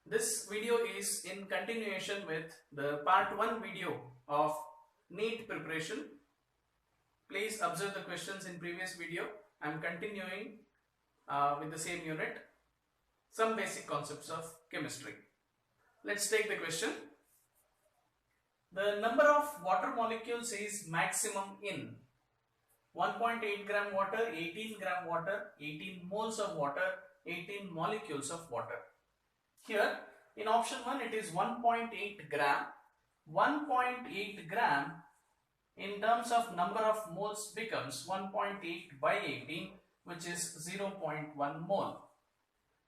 This video is in continuation with the part 1 video of NEET preparation. Please observe the questions in previous video. I am continuing with the same unit, some basic concepts of chemistry. Let's take the question. The number of water molecules is maximum in 1.8 gram water, 18 gram water, 18 moles of water, 18 molecules of water. Here in option 1 it is 1.8 gram. 1.8 gram in terms of number of moles becomes 1.8 by 18, which is 0.1 mole.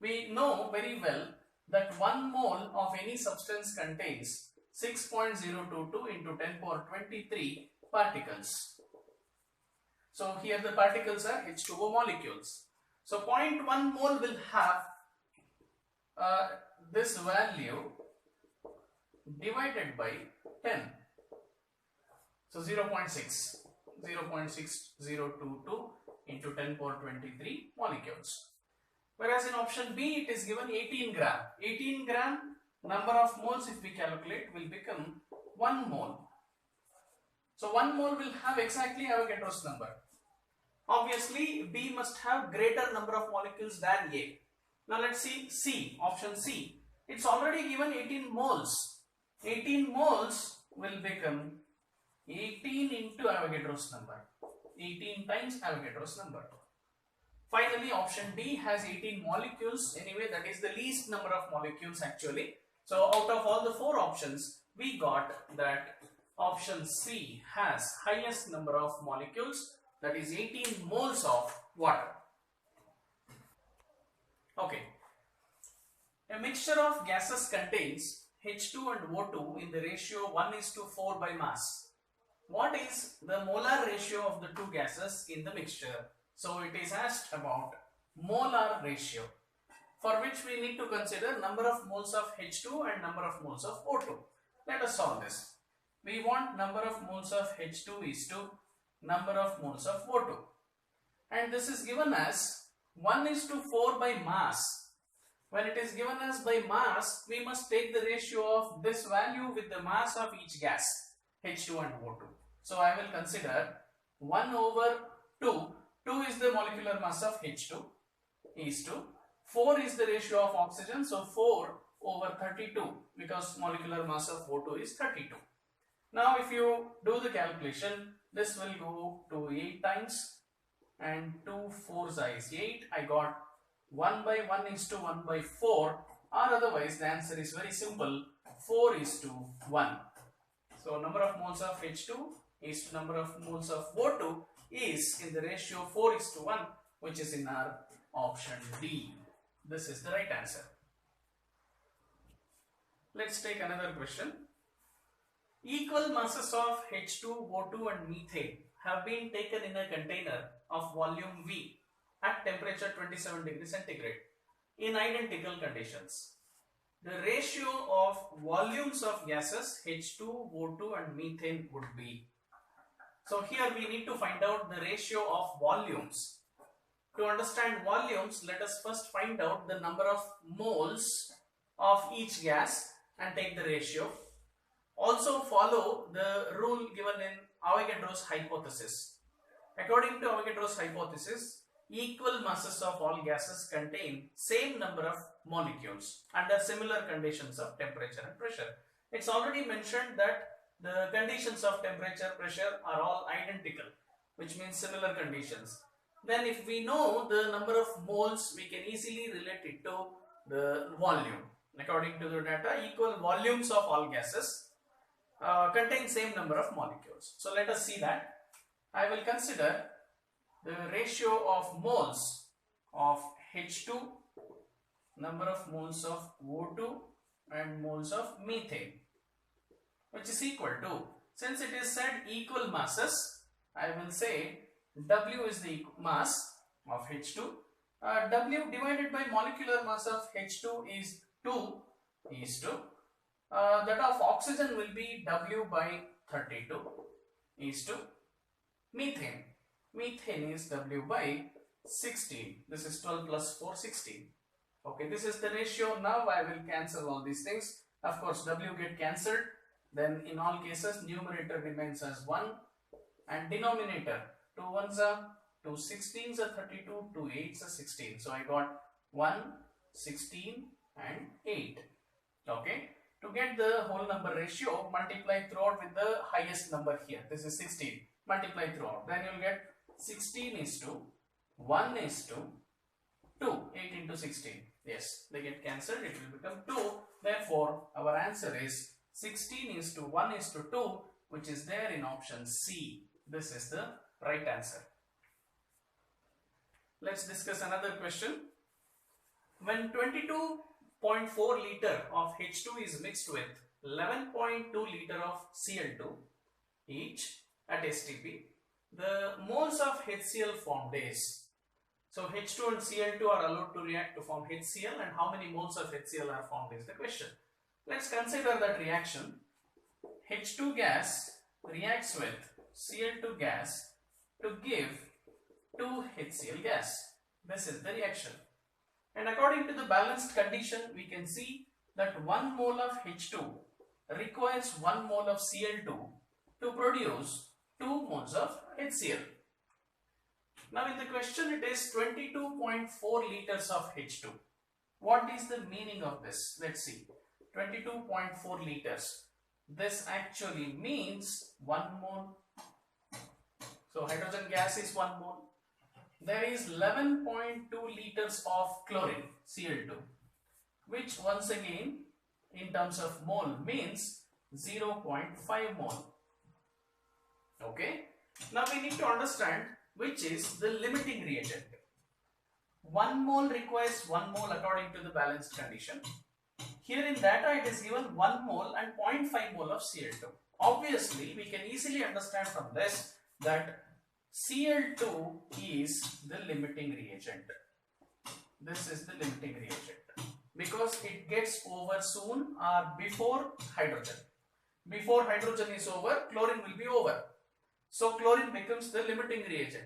We know very well that 1 mole of any substance contains 6.022 into 10 power 23 particles. So here the particles are H2O molecules. So 0.1 mole will have this value divided by 10. So 0.6022 into 10 power 23 molecules. Whereas in option B it is given 18 gram. 18 gram number of moles if we calculate will become 1 mole. So 1 mole will have exactly Avogadro's number. Obviously B must have greater number of molecules than A. Now let's see C, option C. It's already given 18 moles. 18 moles will become 18 into Avogadro's number. 18 times Avogadro's number. Finally, option D has 18 molecules. Anyway, that is the least number of molecules actually. So out of all the 4 options, we got that option C has highest number of molecules, that is 18 moles of water. Okay. A mixture of gases contains H2 and O2 in the ratio 1:4 by mass. What is the molar ratio of the two gases in the mixture? So it is asked about molar ratio, for which we need to consider number of moles of H2 and number of moles of O2. Let us solve this. We want number of moles of H2 is to number of moles of O2. And this is given as 1:4 by mass. When it is given as by mass, we must take the ratio of this value with the mass of each gas, H2 and O2. So I will consider 1/2. 2 is the molecular mass of H2 is to 4 is the ratio of oxygen, so 4/32 because molecular mass of O2 is 32. Now if you do the calculation, this will go to 8 times and 2 4s is 8. I got 1/1:1/4, or otherwise the answer is very simple, 4:1. So number of moles of H2 is to number of moles of O2 is in the ratio 4:1, which is in our option D. This is the right answer. Let's take another question. Equal masses of H2, O2 and methane have been taken in a container of volume V at temperature 27 degrees centigrade in identical conditions. The ratio of volumes of gases H2, O2 and methane would be. So here we need to find out the ratio of volumes. To understand volumes, let us first find out the number of moles of each gas and take the ratio. Also follow the rule given in Avogadro's hypothesis. According to Avogadro's hypothesis, equal masses of all gases contain same number of molecules under similar conditions of temperature and pressure. It's already mentioned that the conditions of temperature, pressure are all identical, which means similar conditions. Then if we know the number of moles, we can easily relate it to the volume. According to the data, equal volumes of all gases contain same number of molecules. So let us see that. I will consider the ratio of moles of H2, number of moles of O2 and moles of methane, which is equal to, since it is said equal masses, I will say W is the mass of H2. W divided by molecular mass of H2 is 2 is to that of oxygen will be W by 32 is to methane. Methane is W by 16. This is 12 plus 4, 16. Okay, this is the ratio. Now I will cancel all these things. Of course, W get cancelled. Then in all cases, numerator remains as 1 and denominator 2 ones are 2 16s are 32, 2 8s are 16. So I got 1, 16 and 8. Okay. To get the whole number ratio, multiply throughout with the highest number here. This is 16. Multiply throughout. Then you will get 16 is to 1 is to 2. 8 into 16. Yes, they get cancelled. It will become 2. Therefore, our answer is 16 is to 1 is to 2, which is there in option C. This is the right answer. Let's discuss another question. When 22.4 liter of H2 is mixed with 11.2 liter of Cl2 each at STP, the moles of HCl formed is. So H2 and Cl2 are allowed to react to form HCl, and how many moles of HCl are formed is the question. Let's consider that reaction. H2 gas reacts with Cl2 gas to give 2 HCl gas. This is the reaction. And according to the balanced condition, we can see that 1 mole of H2 requires 1 mole of Cl2 to produce 2 moles of HCl. Now in the question it is 22.4 liters of H2. What is the meaning of this? Let's see. 22.4 liters. This actually means 1 mole. So hydrogen gas is 1 mole. There is 11.2 liters of chlorine, Cl2, which once again in terms of mole means 0.5 mole. Okay. Now we need to understand which is the limiting reagent. 1 mole requires 1 mole according to the balanced condition. Here in data it is given 1 mole and 0.5 mole of Cl2. Obviously we can easily understand from this that Cl2 is the limiting reagent. This is the limiting reagent because it gets over soon or before hydrogen. Before hydrogen is over, chlorine will be over. So chlorine becomes the limiting reagent.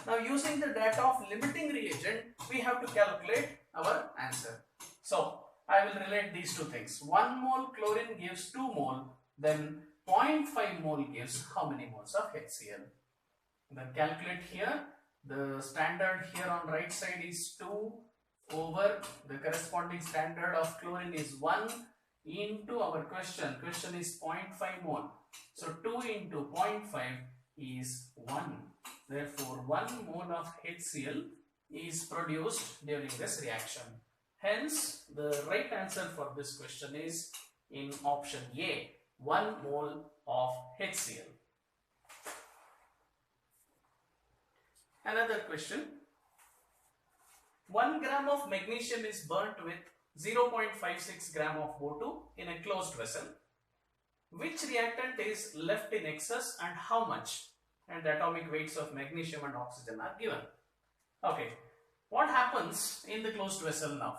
Now using the data of limiting reagent, we have to calculate our answer. So I will relate these two things. 1 mole chlorine gives 2 mole, then 0.5 mole gives how many moles of HCl? Then calculate here. The standard here on right side is 2 over the corresponding standard of chlorine is 1 into our question. Question is 0.5 mole. So 2 into 0.5 is 1. Therefore 1 mole of HCl is produced during this reaction. Hence the right answer for this question is in option A, 1 mole of HCl. Another question. 1 gram of magnesium is burnt with 0.56 gram of O2 in a closed vessel. Which reactant is left in excess and how much? And the atomic weights of magnesium and oxygen are given. Okay, what happens in the closed vessel now?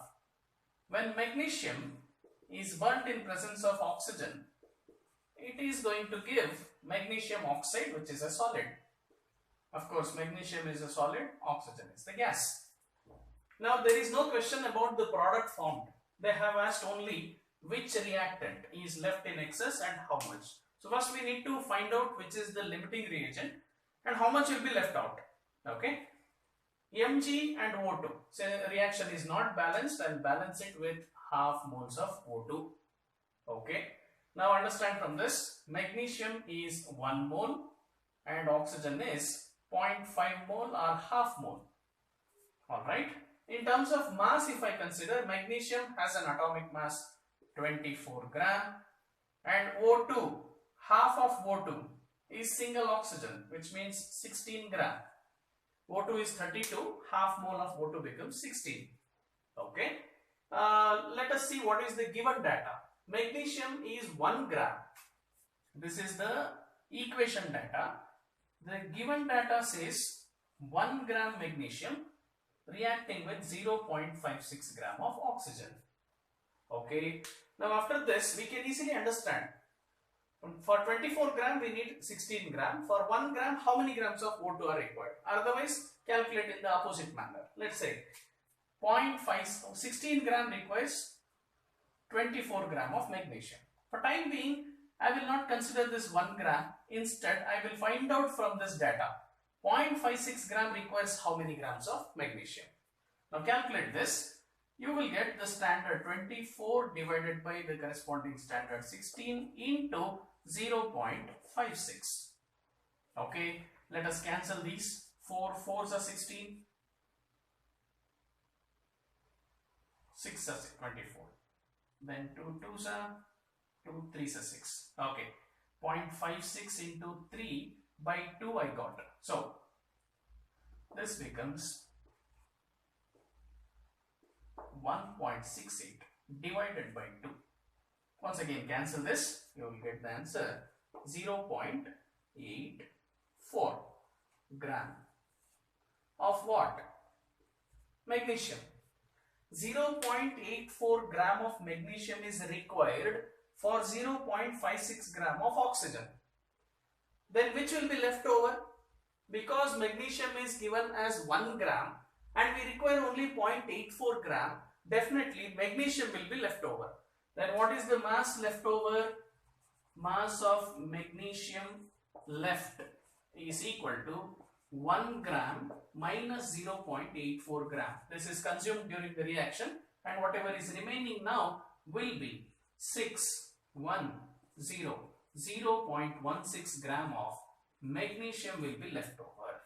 When magnesium is burnt in presence of oxygen, it is going to give magnesium oxide, which is a solid. Of course, magnesium is a solid, oxygen is the gas. Now there is no question about the product formed. They have asked only which reactant is left in excess and how much. So first we need to find out which is the limiting reagent and how much will be left out. Okay. Mg and O2. So the reaction is not balanced, I'll balance it with half moles of O2. Okay. Now understand from this, magnesium is 1 mole and oxygen is 0.5 mole or half mole. Alright. In terms of mass, if I consider, magnesium has an atomic mass 24 gram and O2, half of O2 is single oxygen, which means 16 gram. O2 is 32, half mole of O2 becomes 16. Okay. Let us see what is the given data. Magnesium is 1 gram. This is the equation data. The given data says 1 gram magnesium reacting with 0.56 gram of oxygen. Okay. Now after this, we can easily understand. For 24 gram, we need 16 gram. For 1 gram, how many grams of O2 are required? Otherwise, calculate in the opposite manner. Let's say 16 gram requires 24 gram of magnesium. For time being, I will not consider this 1 gram. Instead, I will find out from this data. 0.56 gram requires how many grams of magnesium? Now calculate this. You will get the standard 24 divided by the corresponding standard 16 into 0.56. Okay, let us cancel these. 4 4s are 16. 6 are 24. Then 2 2s are 2 3s are 6. Okay, 0.56 into 3 by 2 I got. So this becomes 1.68 divided by 2. Once again cancel this, you will get the answer 0.84 gram of what? Magnesium. 0.84 gram of magnesium is required for 0.56 gram of oxygen. Then which will be left over? Because magnesium is given as 1 gram and we require only 0.84 gram, definitely magnesium will be left over. Then what is the mass left over? Mass of magnesium left is equal to 1 gram minus 0.84 gram. This is consumed during the reaction and whatever is remaining now will be 0.16 gram of magnesium will be left over.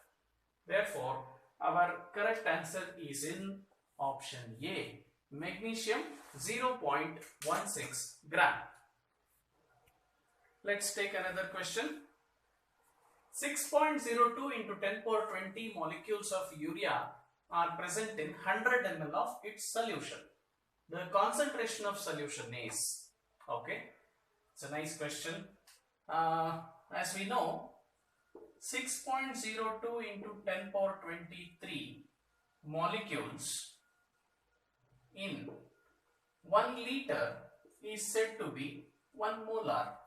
Therefore, our correct answer is in option A, magnesium 0.16 gram. Let's take another question. 6.02 into 10 power 20 molecules of urea are present in 100 ml of its solution. The concentration of solution is, okay, it's a nice question. As we know, 6.02 into 10 power 23 molecules in 1 liter is said to be 1 molar.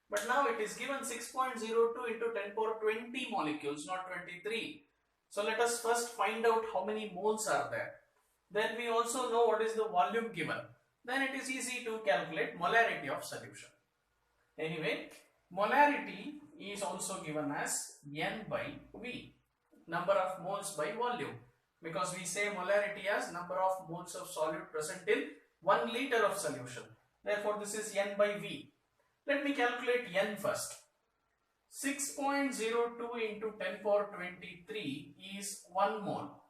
But now it is given 6.02 into 10 power 20 molecules, not 23. So let us first find out how many moles are there. Then we also know what is the volume given. Then it is easy to calculate molarity of solution. Anyway, molarity is also given as N by V, number of moles by volume, because we say molarity as number of moles of solute present in 1 liter of solution. Therefore, this is N by V. Let me calculate N first. 6.02 into 10 power 23 is 1 mole.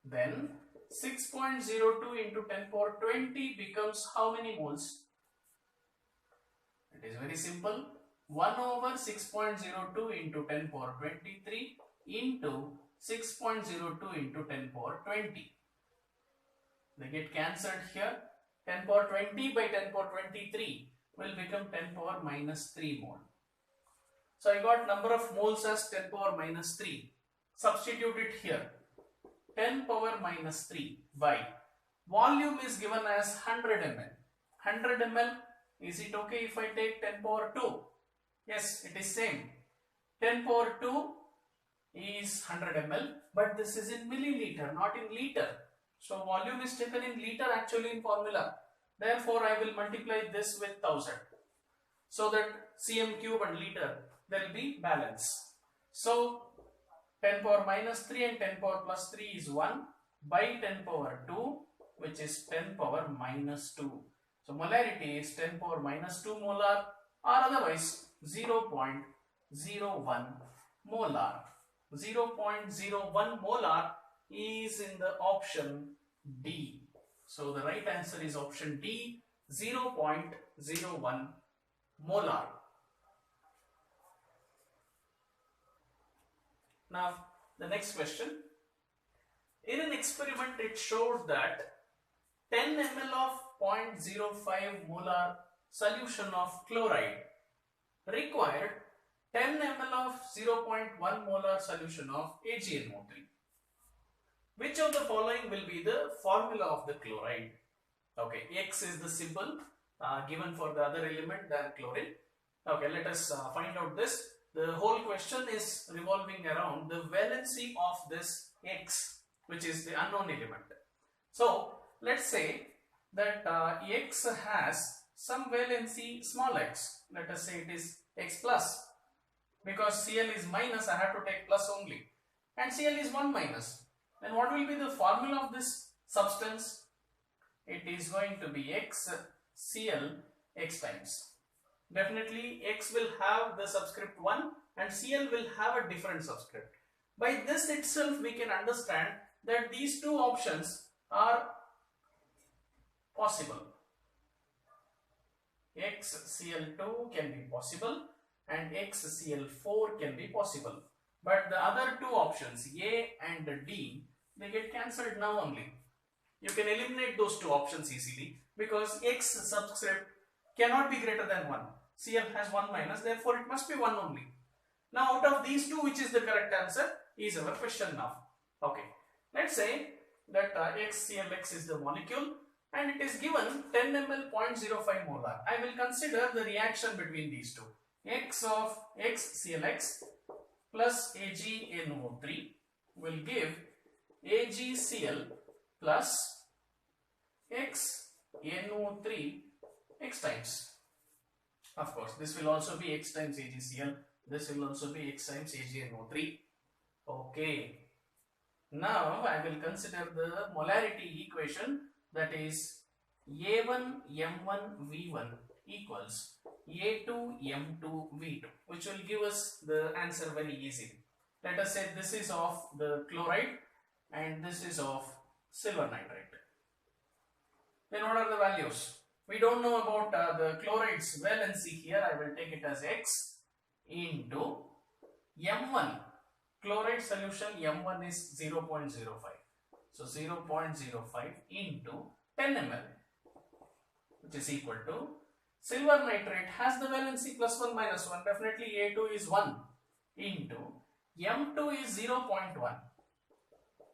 Then 6.02 into 10 power 20 becomes how many moles? It is very simple. 1 over 6.02 into 10 power 23 into 6.02 into 10 power 20. They get cancelled here. 10 power 20 by 10 power 23 will become 10 power minus 3 mole. So I got number of moles as 10 power minus 3. Substitute it here. 10 power minus 3 by volume is given as 100 ml. 100 ml, is it okay if I take 10 power 2? Yes, it is same. 10 power 2 is 100 ml, but this is in milliliter, not in liter. So volume is taken in liter actually in formula. Therefore, I will multiply this with 1000. So that cm cube and liter, there will be balance. So 10 power minus 3 and 10 power plus 3 is 1 by 10 power 2, which is 10 power minus 2. So molarity is 10 power minus 2 molar, or otherwise 0.01 molar. 0.01 molar is in the option D. So the right answer is option D, 0.01 molar. Now the next question. In an experiment it showed that 10 ml of 0.05 molar solution of chloride required 10 ml of 0.1 molar solution of AgNO3. Which of the following will be the formula of the chloride? Okay, X is the symbol given for the other element than chlorine. Okay, let us find out this. The whole question is revolving around the valency of this X, which is the unknown element. So let's say that X has some valency small x. Let us say it is X plus. Because Cl is minus, I have to take plus only. And Cl is 1 minus. Then what will be the formula of this substance? It is going to be XCl X times. Definitely X will have the subscript 1 and Cl will have a different subscript. By this itself we can understand that these two options are possible. XCl2 can be possible and XCl4 can be possible. But the other two options, A and D, they get cancelled now only. You can eliminate those two options easily because X subscript cannot be greater than 1. Cl has 1 minus, therefore it must be 1 only. Now out of these two, which is the correct answer is our question now. Okay, let's say that XClX is the molecule and it is given 10 ml 0.05 molar. I will consider the reaction between these two. X of XClX plus AgNO3 will give AgCl plus XNO3 X times. Of course, this will also be X times AgCl. This will also be X times AgNO3. Okay. Now I will consider the molarity equation, that is A1M1V1 equals A2M2V2, which will give us the answer very easily. Let us say this is of the chloride and this is of silver nitrate. Then what are the values? We don't know about the chloride's valency here. I will take it as X into M1. Chloride solution M1 is 0.05. So 0.05 into 10 ml, which is equal to silver nitrate has the valency plus 1 minus 1. Definitely A2 is 1 into M2 is 0.1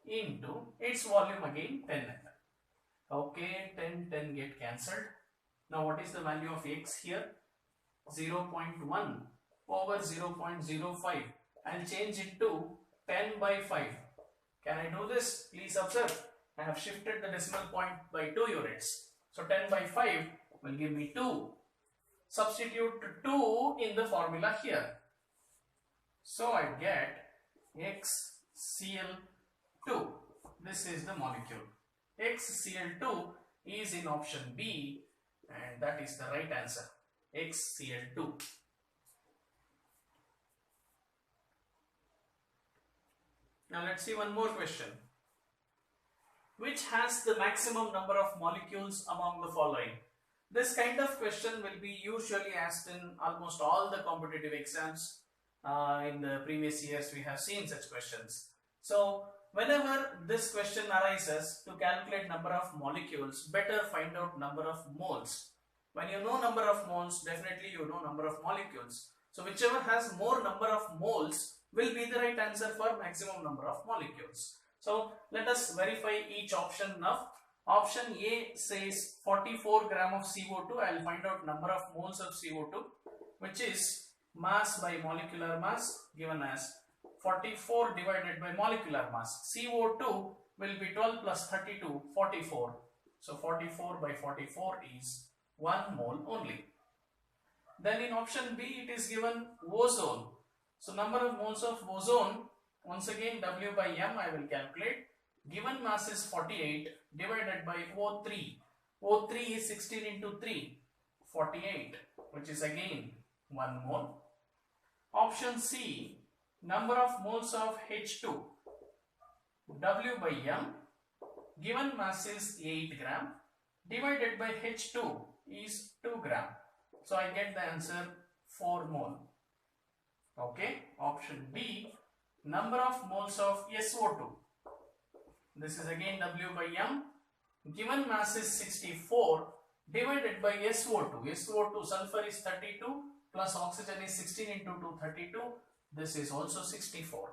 into its volume again 10 ml. Okay, 10 get cancelled. Now what is the value of X here? 0.1 over 0.05. I'll change it to 10 by 5. Can I do this? Please observe. I have shifted the decimal point by 2 units. So 10 by 5 will give me 2. Substitute 2 in the formula here. So I get XCl2. This is the molecule. XCl2 is in option B and that is the right answer. XCl2. Now let's see one more question. Which has the maximum number of molecules among the following? This kind of question will be usually asked in almost all the competitive exams. In the previous years we have seen such questions. So whenever this question arises, to calculate number of molecules, better find out number of moles. When you know number of moles, definitely you know number of molecules. So whichever has more number of moles will be the right answer for maximum number of molecules. So let us verify each option now. Option A says 44 gram of CO2. I will find out number of moles of CO2, which is mass by molecular mass given as 44 divided by molecular mass. CO2 will be 12 plus 32, 44. So 44 by 44 is 1 mole only. Then in option B it is given ozone. So number of moles of ozone, once again W by M I will calculate. Given mass is 48 divided by O3. O3 is 16 into 3, 48, which is again 1 mole. Option C, number of moles of H2. W by M, given mass is 8 gram divided by H2 is 2 gram. So I get the answer 4 mole. Okay, option B, number of moles of SO2. This is again W by M. Given mass is 64 divided by SO2. SO2 sulfur is 32 plus oxygen is 16 into 2, 32. This is also 64.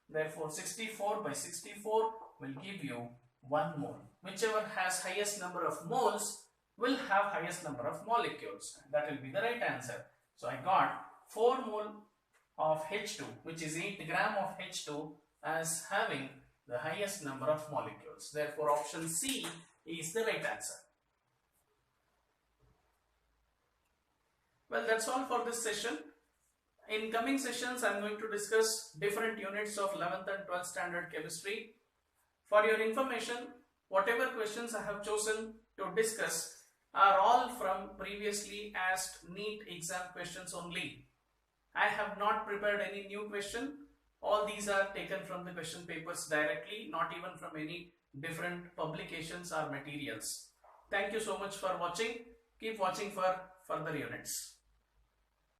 Therefore 64 by 64 will give you 1 mole. Whichever has highest number of moles will have highest number of molecules. That will be the right answer. So I got 4 mole of H2, which is 8 gram of H2 as having The highest number of molecules. Therefore, option C is the right answer. Well, that's all for this session. In coming sessions, I am going to discuss different units of 11th and 12th standard chemistry. For your information, whatever questions I have chosen to discuss are all from previously asked NEET exam questions only. I have not prepared any new question. All these are taken from the question papers directly, not even from any different publications or materials. Thank you so much for watching. Keep watching for further units.